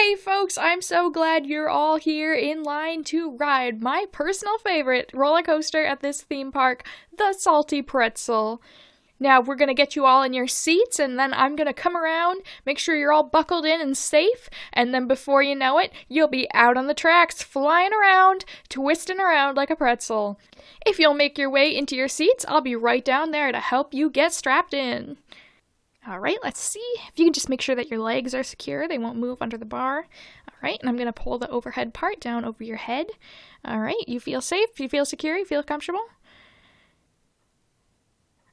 Hey folks, I'm so glad you're all here in line to ride my personal favorite roller coaster at this theme park, the Salty Pretzel. Now we're going to get you all in your seats, and then I'm going to come around, make sure you're all buckled in and safe, and then before you know it, you'll be out on the tracks, flying around, twisting around like a pretzel. If you'll make your way into your seats, I'll be right down there to help you get strapped in. Alright, let's see. If you can just make sure that your legs are secure, they won't move under the bar. Alright, and I'm going to pull the overhead part down over your head. Alright, you feel safe? You feel secure? You feel comfortable?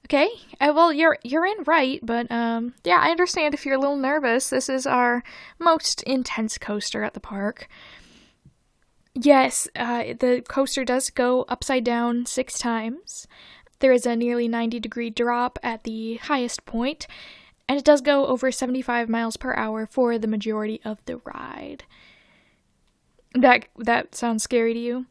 Okay, well, you're in right, but, yeah, I understand if you're a little nervous. This is our most intense coaster at the park. Yes, the coaster does go upside down 6 times. There is a nearly 90-degree drop at the highest point, and it does go over 75 miles per hour for the majority of the ride. That sounds scary to you?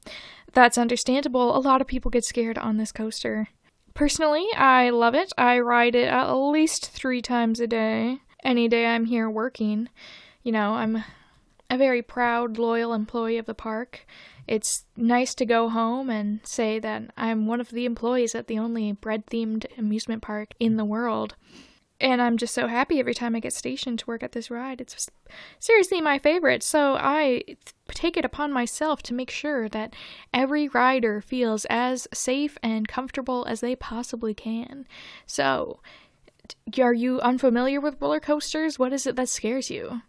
That's understandable. A lot of people get scared on this coaster. Personally, I love it. I ride it at least 3 times a day. Any day I'm here working. You know, I'm a very proud, loyal employee of the park. It's nice to go home and say that I'm one of the employees at the only bread-themed amusement park in the world. And I'm just so happy every time I get stationed to work at this ride. It's seriously my favorite, so I take it upon myself to make sure that every rider feels as safe and comfortable as they possibly can. So, are you unfamiliar with roller coasters? What is it that scares you?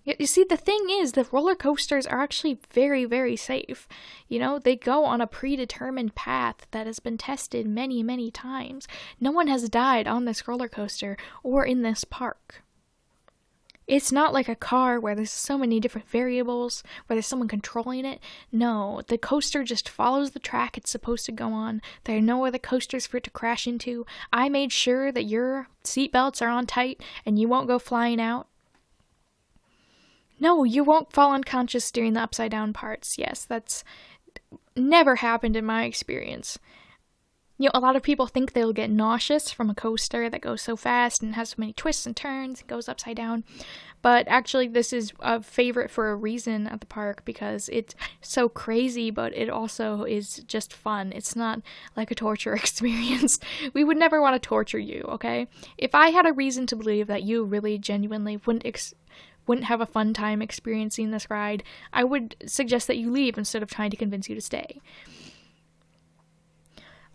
You see, the thing is, the roller coasters are actually very, very safe. You know, they go on a predetermined path that has been tested many, many times. No one has died on this roller coaster or in this park. It's not like a car where there's so many different variables, where there's someone controlling it. No, the coaster just follows the track it's supposed to go on. There are no other coasters for it to crash into. I made sure that your seatbelts are on tight and you won't go flying out. No, you won't fall unconscious during the upside down parts. Yes, that's never happened in my experience. You know, a lot of people think they'll get nauseous from a coaster that goes so fast and has so many twists and turns and goes upside down. But actually, this is a favorite for a reason at the park because it's so crazy, but it also is just fun. It's not like a torture experience. We would never want to torture you, okay? If I had a reason to believe that you really genuinely wouldn't have a fun time experiencing this ride, I would suggest that you leave instead of trying to convince you to stay.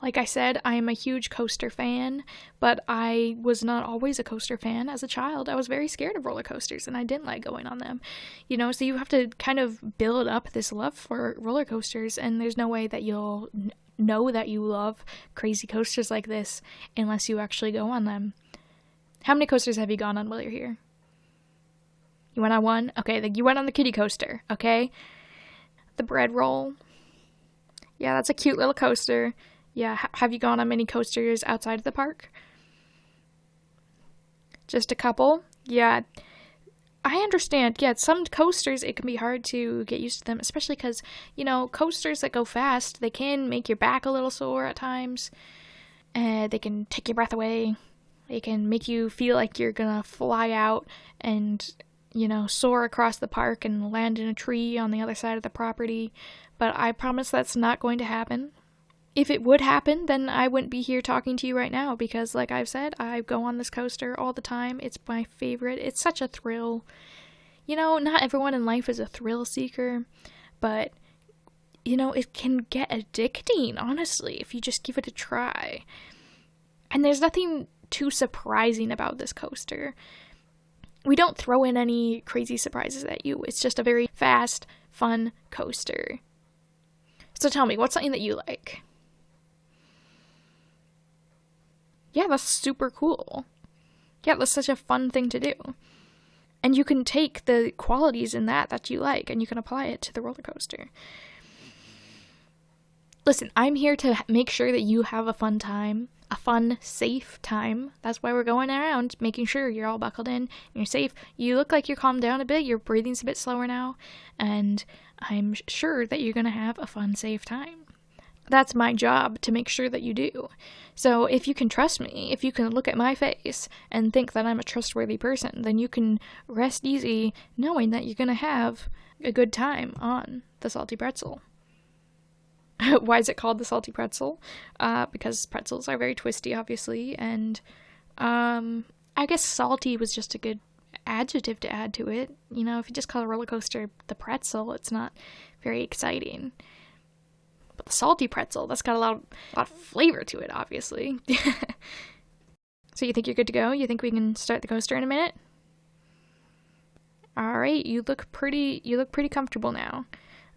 Like I said, I am a huge coaster fan, but I was not always a coaster fan. As a child, I was very scared of roller coasters, and I didn't like going on them. You know, so you have to kind of build up this love for roller coasters, and there's no way that you'll know that you love crazy coasters like this unless you actually go on them. How many coasters have you gone on while you're here? You went on one? Okay, you went on the kiddie coaster, okay? The bread roll. Yeah, that's a cute little coaster. Yeah, have you gone on many coasters outside of the park? Just a couple? Yeah, I understand. Yeah, some coasters, it can be hard to get used to them, especially because, you know, coasters that go fast, they can make your back a little sore at times. They can take your breath away. They can make you feel like you're gonna fly out and, you know, soar across the park and land in a tree on the other side of the property. But I promise that's not going to happen. If it would happen, then I wouldn't be here talking to you right now because, like I've said, I go on this coaster all the time. It's my favorite. It's such a thrill. You know, not everyone in life is a thrill seeker, but, you know, it can get addicting, honestly, if you just give it a try. And there's nothing too surprising about this coaster. We don't throw in any crazy surprises at you. It's just a very fast, fun coaster. So tell me, what's something that you like? Yeah, that's super cool. Yeah, that's such a fun thing to do. And you can take the qualities in that you like, and you can apply it to the roller coaster. Listen, I'm here to make sure that you have a fun time. A fun, safe time. That's why we're going around, making sure you're all buckled in and you're safe. You look like you're calmed down a bit. Your breathing's a bit slower now. And I'm sure that you're going to have a fun, safe time. That's my job to make sure that you do. So if you can trust me, if you can look at my face and think that I'm a trustworthy person, then you can rest easy knowing that you're going to have a good time on the salty pretzel. Why is it called the salty pretzel? Because pretzels are very twisty, obviously, and I guess salty was just a good adjective to add to it. You know, if you just call a roller coaster the pretzel, it's not very exciting. But the salty pretzel, that's got a lot of flavor to it, obviously. So you think you're good to go? You think we can start the coaster in a minute? All right, you look pretty comfortable now.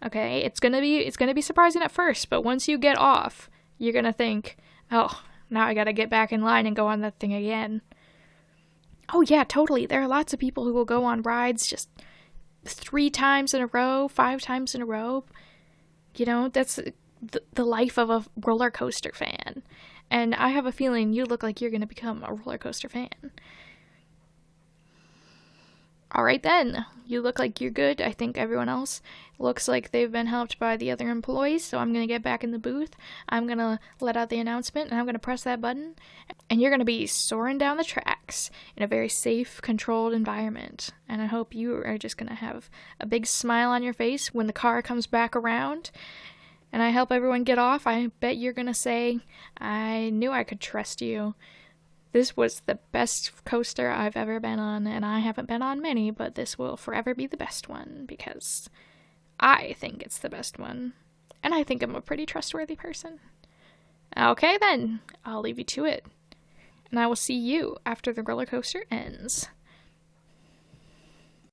Okay, it's gonna be surprising at first, but once you get off, you're gonna think, oh, now I gotta get back in line and go on that thing again. Oh yeah, totally. There are lots of people who will go on rides just 3 times in a row, 5 times in a row. You know, that's the life of a roller coaster fan. And I have a feeling you look like you're going to become a roller coaster fan. All right then, you look like you're good. I think everyone else looks like they've been helped by the other employees, so I'm going to get back in the booth. I'm going to let out the announcement, and I'm going to press that button, and you're going to be soaring down the tracks in a very safe, controlled environment. And I hope you are just going to have a big smile on your face when the car comes back around, and I help everyone get off. I bet you're going to say, I knew I could trust you. This was the best coaster I've ever been on, and I haven't been on many, but this will forever be the best one, because I think it's the best one, and I think I'm a pretty trustworthy person. Okay then, I'll leave you to it, and I will see you after the roller coaster ends.